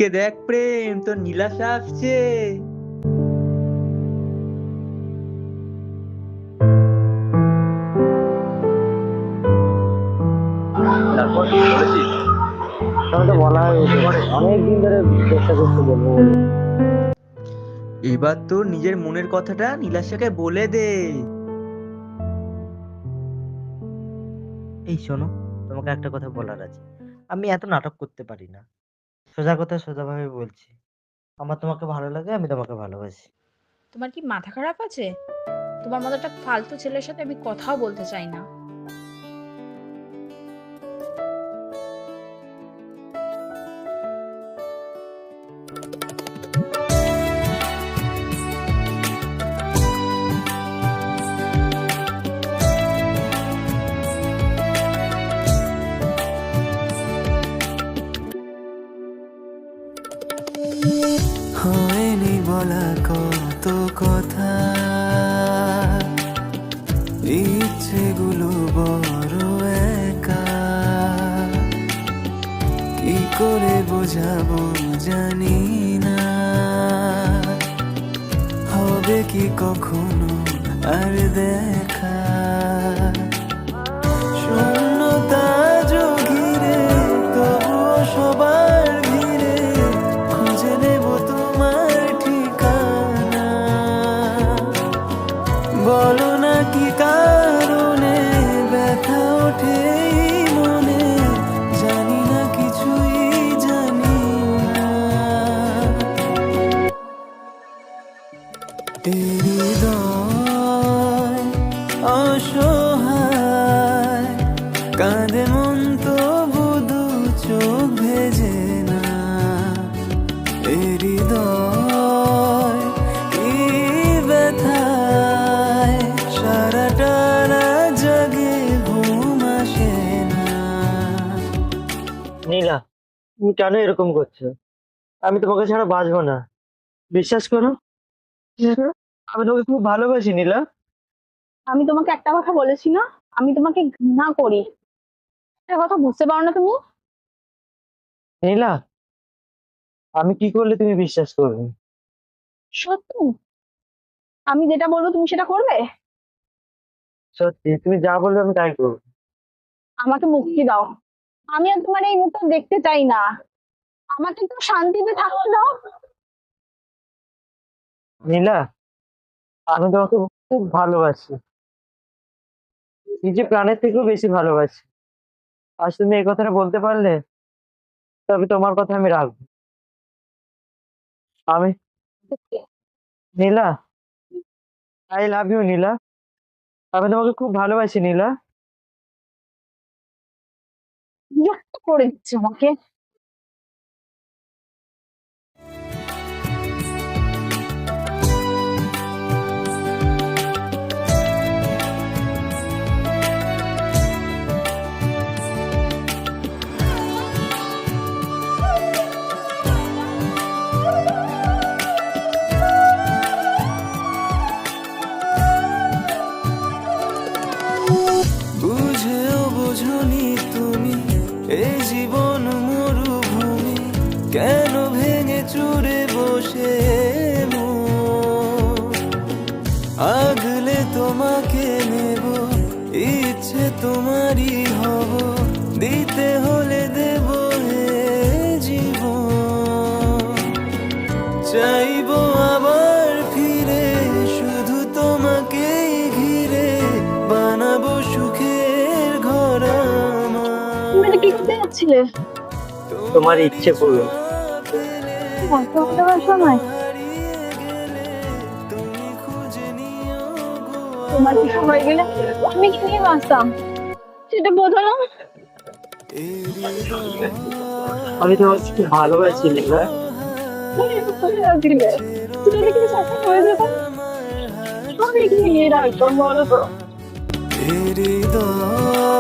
ওদিকে দেখ প্রেম, তোর নীলাশা আসছে। তারপর বলেছিস? তাহলে তো বলা হয়েছে, অনেকদিন ধরে চেষ্টা করতে বলবো বলে। এবার তোর নিজের মনের কথাটা নীলাশাকে বলে দে। এই শোনো, তোমাকে একটা কথা বলার আছে। আমি এত নাটক করতে পারি না। সোজা কথা সোজাভাবে বলছি। আমার তোমাকে ভালো লাগে, আমি তোমাকে ভালোবাসি। তোমার কি মাথা খারাপ আছে? তোমার মতো একটা ফালতু ছেলের সাথে আমি কথাও বলতে চাই না। হয়নি বলা কত কথা, ইচ্ছেগুলো বড় একা, কি করে বোঝাবো জানি না, হবে কি কখনো আর দেখা, শূন্যতা ঘিরে তবুও সবার ভিড়ে খুঁজে নেব তোমার ঠিকানা, বলো না কি কারণে ব্যথা ওঠে এই মনে, জানি না কিছুই জানি না, এই হৃদয় অসহায় কাঁদে মন তবু দু চোখ ভেজে না, এই হৃদয় কি ব্যথায় সারাটা রাত জাগে ঘুম আসে না। নীলা, তুমি কেন এরকম করছো? আমি তোমাকে ছাড়া বাঁচবো না, বিশ্বাস করো। আমি তোমাকে খুব ভালোবাসি নীলা। আমি তোমাকে একটা কথা বলেছি না, আমি তোমাকে ঘৃণা করি। একটা কথা বুঝতে পারো না তুমি? নীলা, আমি কি করলে তুমি বিশ্বাস করবে? সত্যি আমি যেটা বলবো তুমি সেটা করবে? সত্যি, তুমি যা বলবে আমি তাই করবো। আমাকে মুক্তি দাও। আমি আর তোমার এই মুখটা দেখতে চাই না। আমাকে একটু শান্তিতে থাকতে দাও। নীলা, আমি তোমাকে খুব ভালোবাসি, নিজের প্রাণের থেকেও বেশি ভালোবাসি। আজ তুমি এই কথাটা বলতে পারলে, তবে তোমার কথা আমি রাখবো। আমি নীলা, আই লাভ ইউ নীলা। আমি তোমাকে খুব ভালোবাসি নীলা। বিরক্ত করে দিচ্ছে আমাকে। বুঝেও বোঝনি তুমি এই জীবন মরুভূমি, কেন ভেঙে চুরে বসে মন? আগলে তোমাকে নেব, ইচ্ছে তোমারই হব, দিতে হলে দেব হে জীবন, চাইবো আবার ফিরে শুধু তোমাকেই ঘিরে, বানাবো সুখের ঘর তুমি এটা কি করতে যাচ্ছিলে? তোমার ইচ্ছে পূরণ। ভালোবাসা নয়, তোমার কিছু হয়ে গেলে আমি কি নিয়ে বাঁচতাম সেটা বোঝো না? আমি তোমাকে খুব ভালোবাসি নীলা। তুমি এরকম করে দিলে তুমি কি সাথে হয়ে যেতাম? আমি কি নিয়ে রাখতাম বলো তো? হৃদয়